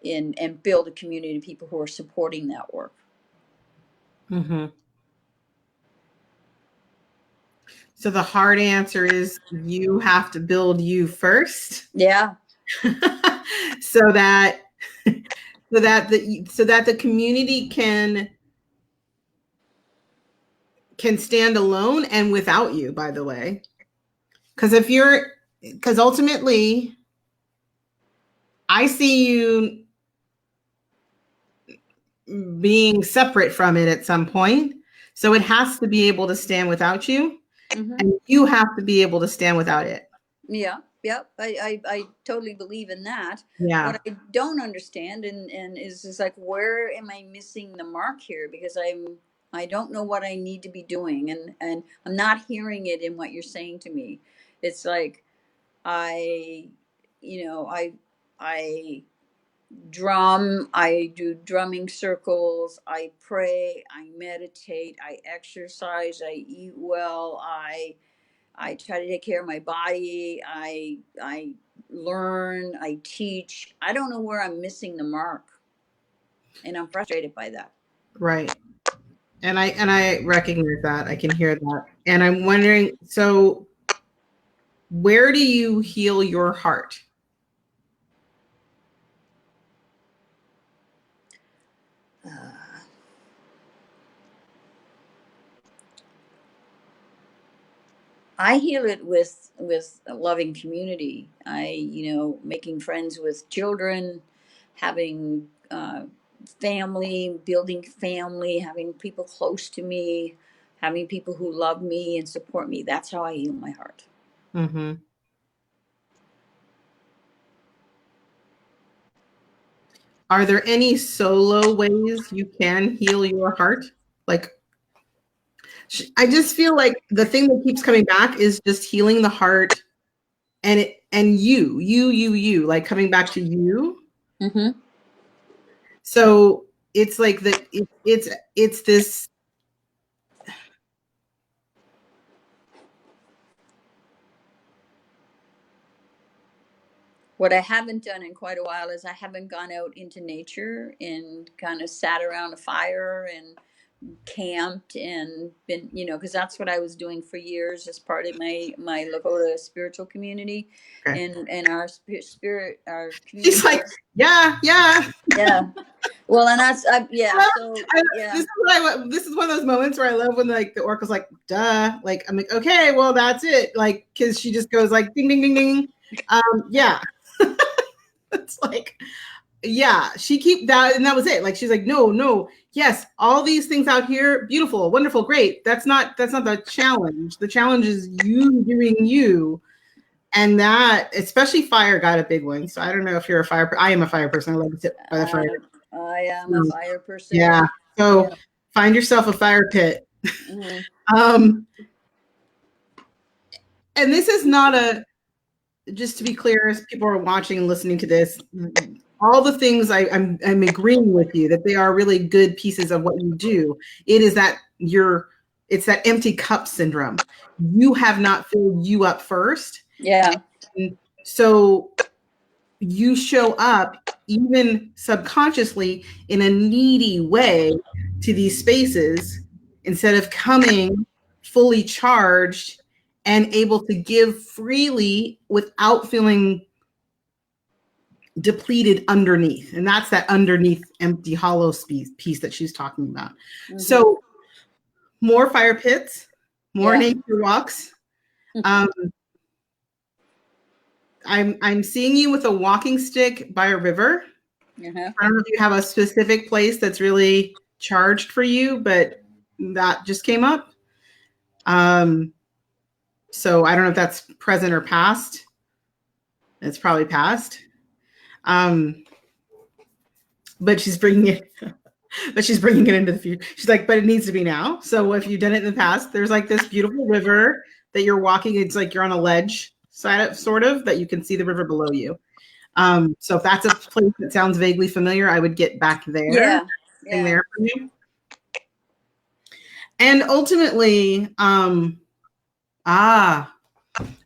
and build a community of people who are supporting that work. Mm-hmm. So the hard answer is you have to build you first. Yeah. so that the community can stand alone and without you, by the way. Because ultimately I see you being separate from it at some point. So it has to be able to stand without you. Mm-hmm. And you have to be able to stand without it. Yeah. Yep. I totally believe in that. Yeah. What I don't understand and is like, where am I missing the mark here? Because I don't know what I need to be doing, and I'm not hearing it in what you're saying to me. It's like I you know I drum, I do drumming circles, I pray, I meditate, I exercise, I eat well, I try to take care of my body, I learn, I teach. I don't know where I'm missing the mark, and I'm frustrated by that. Right. And I recognize that. I can hear that. And I'm wondering, so where do you heal your heart? I heal it with a loving community. Making friends with children, having family, building family, having people close to me, having people who love me and support me. That's how I heal my heart. Mm-hmm. Are there any solo ways you can heal your heart? Like, I just feel like the thing that keeps coming back is just healing the heart, and you, like coming back to you. Mm-hmm. So it's like it's this. What I haven't done in quite a while is I haven't gone out into nature and kind of sat around a fire and camped and been, because that's what I was doing for years as part of my Lakota spiritual community, Okay. and our spirit, our community. She's like, yeah. Yeah. Well, and that's yeah. So yeah. This is one of those moments where I love when like the oracle's like, duh. Like I'm like, okay, well that's it. Like because she just goes like ding ding ding ding. Yeah. It's like, yeah, she keep that, and that was it. Like she's like, no, yes, all these things out here, beautiful, wonderful, great. That's not the challenge. The challenge is you doing you. And that, especially fire, got a big one. So I don't know if you're a fire. I am a fire person. I love to sit by the fire. I am a fire person. Yeah. So Yeah. find yourself a fire pit. Mm-hmm. And this is not a, just to be clear, as people are watching and listening to this, all the things I'm agreeing with you that they are really good pieces of what you do. It is that it's that empty cup syndrome. You have not filled you up first. Yeah. And so you show up even subconsciously in a needy way to these spaces instead of coming fully charged and able to give freely without feeling depleted underneath. And that's that underneath empty hollow piece that she's talking about. Mm-hmm. So more fire pits, more nature walks. I'm seeing you with a walking stick by a river. Uh-huh. I don't know if you have a specific place that's really charged for you, but that just came up. So I don't know if that's present or past. It's probably past. But she's bringing it. But she's bringing it into the future. She's like, but it needs to be now. So if you've done it in the past, there's like this beautiful river that you're walking. It's like you're on a ledge sort of that you can see the river below you. So if that's a place that sounds vaguely familiar, I would get back there. Yeah. There for you. And ultimately,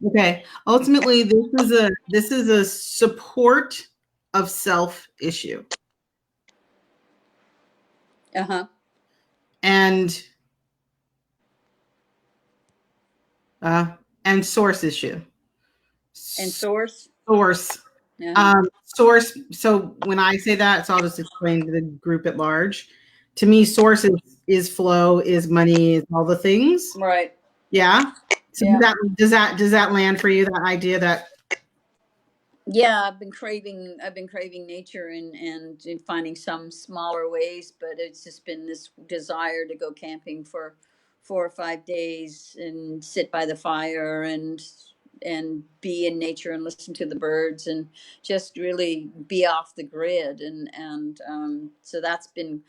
okay. Ultimately, this is a support of self issue. Uh-huh. And source issue. And source. Yeah. Source. So when I say that, so I'll just explain to the group at large. To me, source is flow, is money, is all the things. Right. Yeah. So does that land for you? That idea that. Yeah, I've been craving nature and finding some smaller ways, but it's just been this desire to go camping for 4 or 5 days and sit by the fire and be in nature and listen to the birds and just really be off the grid and so that's been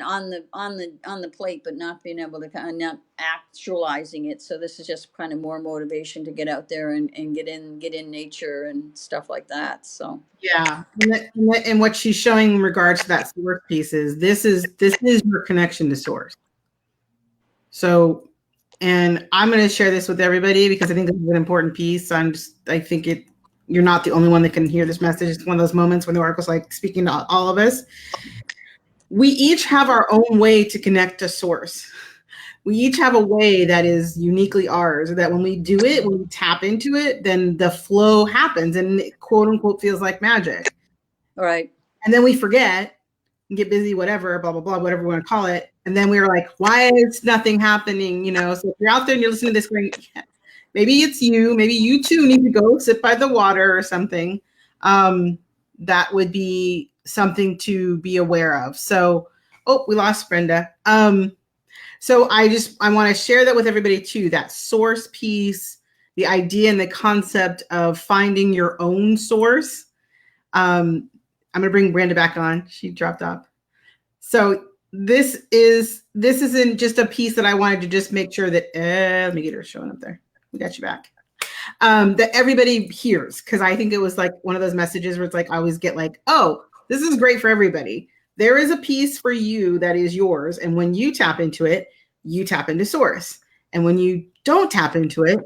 on the plate, but not being able to kind of not actualizing it. So this is just kind of more motivation to get out there and get in nature and stuff like that. So yeah, and what she's showing in regards to that source piece is this is your connection to source. So, and I'm going to share this with everybody because I think this is an important piece. I think you're not the only one that can hear this message. It's one of those moments when the oracle's like speaking to all of us. We each have our own way to connect to source. We each have a way that is uniquely ours, that when we do it, when we tap into it, then the flow happens and it, quote unquote, feels like magic. Right. And then we forget and get busy, whatever, blah, blah, blah, whatever we want to call it. And then we were like, why is nothing happening? So if you're out there and you're listening to this going, maybe it's you, maybe you too need to go sit by the water or something. That would be something to be aware of. So, oh, we lost Brenda. So I want to share that with everybody too, that source piece, the idea and the concept of finding your own source. I'm going to bring Brenda back on. She dropped off. So this isn't just a piece that I wanted to just make sure that, let me get her showing up there. We got you back. That everybody hears, because I think it was like one of those messages where it's like, I always get like, oh, this is great for everybody. There is a piece for you that is yours. And when you tap into it, you tap into source. And when you don't tap into it,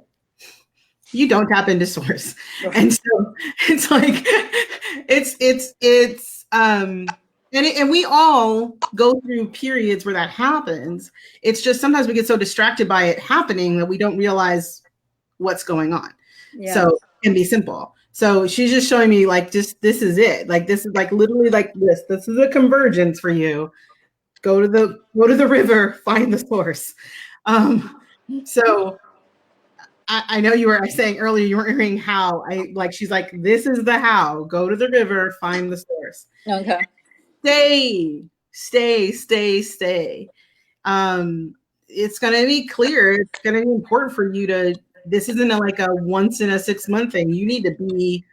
you don't tap into source. And so it's like, and we all go through periods where that happens. It's just sometimes we get so distracted by it happening that we don't realize what's going on. Yeah. So it can be simple. So she's just showing me like, just, this is it. Like, this is like literally like this is a convergence for you. Go to the river, find the source. So I know you were saying earlier, you were hearing how she's like, this is the how. Go to the river, find the source. Okay. Stay. It's going to be clear. It's going to be important for you to, this isn't like a once in a 6-month thing. You need to be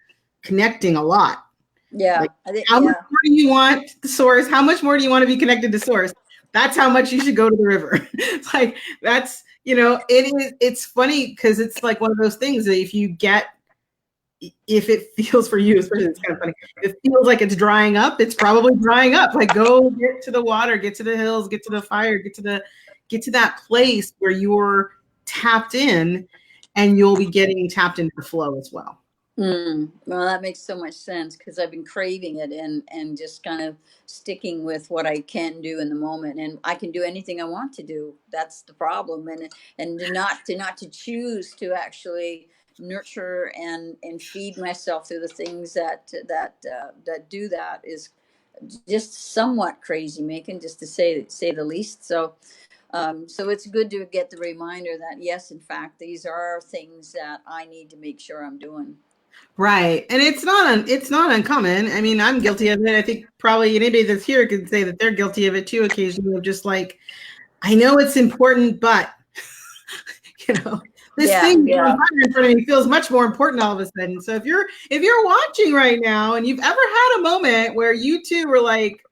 connecting a lot. Yeah. Like, how much more do you want the source? How much more do you want to be connected to source? That's how much you should go to the river. It's like, that's, it's funny because it's like one of those things that if it feels for you, especially, it's kind of funny. If it feels like it's drying up, it's probably drying up. Like, go get to the water, get to the hills, get to the fire, get to that place where you're tapped in, and you'll be getting tapped into the flow as well. Well, that makes so much sense, because I've been craving it and just kind of sticking with what I can do in the moment, and I can do anything I want to do. That's the problem, and not to choose to actually nurture and feed myself through the things that do that is just somewhat crazy making, just to say the least. So it's good to get the reminder that yes, in fact, these are things that I need to make sure I'm doing. Right. And it's not uncommon. I mean, I'm guilty of it. I think probably anybody that's here could say that they're guilty of it too, occasionally, of just like, I know it's important, but this thing in front of me feels much more important all of a sudden. So if you're watching right now and you've ever had a moment where you two were like,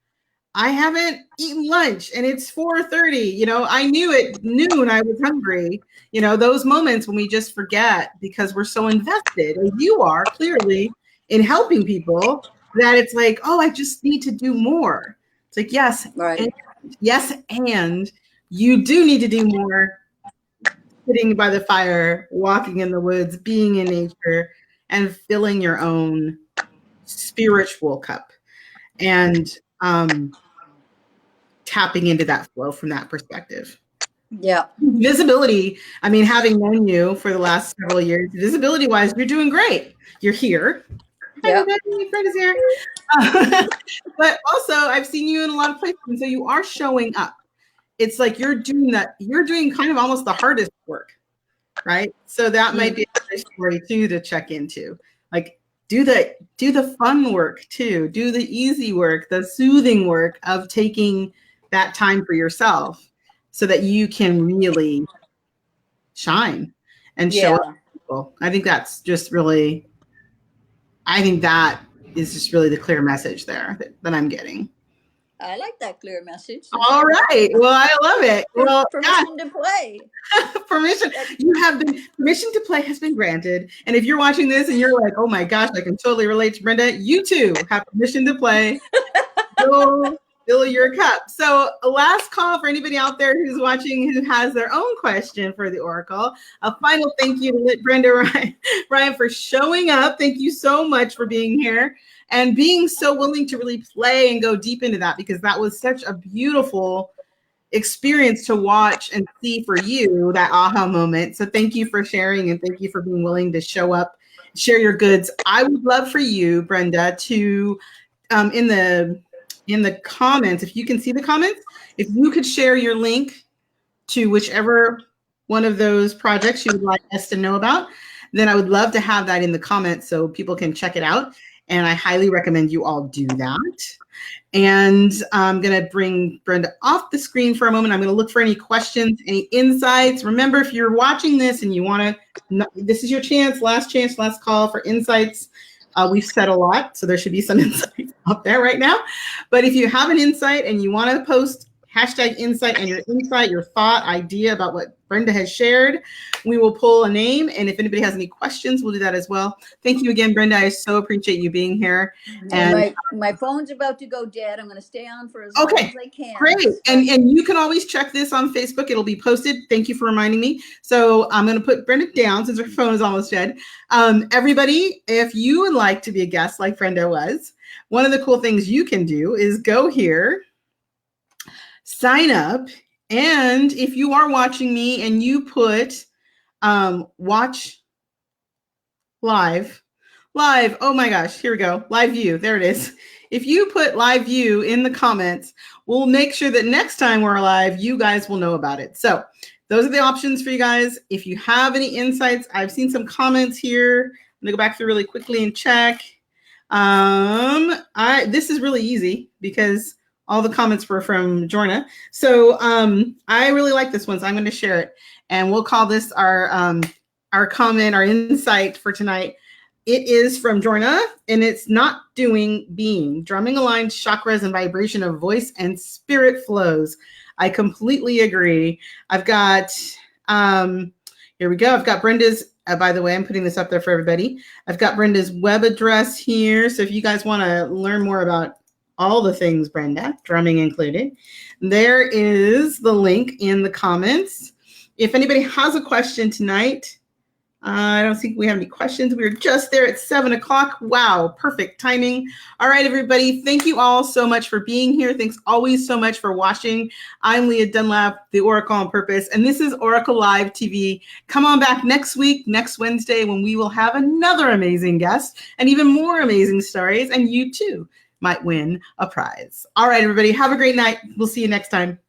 I haven't eaten lunch and it's 4:30, I knew at noon I was hungry. Those moments when we just forget because we're so invested, and you are clearly, in helping people, that it's like, oh, I just need to do more. It's like, yes, right. And you do need to do more. Sitting by the fire, walking in the woods, being in nature, and filling your own spiritual cup. And tapping into that flow from that perspective. Yeah. Visibility. I mean, having known you for the last several years, visibility wise, you're doing great. You're here. Yeah. Everybody, Fred is here. But also, I've seen you in a lot of places, and so you are showing up. It's like you're doing kind of almost the hardest work, right? So that might be a story too to check into. Like, do the fun work too. Do the easy work, the soothing work of taking that time for yourself so that you can really shine and show up to people. I think that is just really the clear message there that I'm getting. I like that clear message. All right. Well, I love it. Well, permission to play. Permission to play has been granted. And if you're watching this and you're like, oh my gosh, I can totally relate to Brenda, you too have permission to play. Go fill your cup. So a last call for anybody out there who's watching who has their own question for the Oracle. A final thank you to Brenda Ryan for showing up. Thank you so much for being here and being so willing to really play and go deep into that, because that was such a beautiful experience to watch and see for you, that aha moment. So thank you for sharing, and thank you for being willing to show up, share your goods. I would love for you, Brenda, to in the comments, if you can see the comments, if you could share your link to whichever one of those projects you would like us to know about, then I would love to have that in the comments so people can check it out. And I highly recommend you all do that. And I'm going to bring Brenda off the screen for a moment. I'm going to look for any questions, any insights. Remember, if you're watching this and you want to, this is your chance, last call for insights. We've said a lot, so there should be some insights out there right now. But if you have an insight and you want to post #insight and your insight, your thought, idea about what Brenda has shared, we will pull a name. And if anybody has any questions, we'll do that as well. Thank you again, Brenda. I so appreciate you being here. And my phone's about to go dead. I'm going to stay on for as long as I can. Great. And you can always check this on Facebook. It'll be posted. Thank you for reminding me. So I'm going to put Brenda down since her phone is almost dead. Everybody, if you would like to be a guest like Brenda was, one of the cool things you can do is go here, sign up, and if you are watching me and you put watch live, oh my gosh, here we go, live view, there it is. If you put live view in the comments, we'll make sure that next time we're live, you guys will know about it. So those are the options for you guys. If you have any insights, I've seen some comments here. I'm gonna go back through really quickly and check. This is really easy because all the comments were from Jorna. So I really like this one, so I'm going to share it. And we'll call this our comment, our insight for tonight. It is from Jorna, and it's not doing being. Drumming aligns chakras and vibration of voice and spirit flows. I completely agree. I've got, here we go. I've got Brenda's, by the way, I'm putting this up there for everybody. I've got Brenda's web address here. So if you guys want to learn more about all the things, Brenda, drumming included, there is the link in the comments. If anybody has a question tonight, I don't think we have any questions. We were just there at 7 o'clock. Wow, perfect timing. All right, everybody. Thank you all so much for being here. Thanks always so much for watching. I'm Leah Dunlap, the Oracle on Purpose, and this is Oracle Live TV. Come on back next week, next Wednesday, when we will have another amazing guest and even more amazing stories, and you too might win a prize. All right, everybody. Have a great night. We'll see you next time.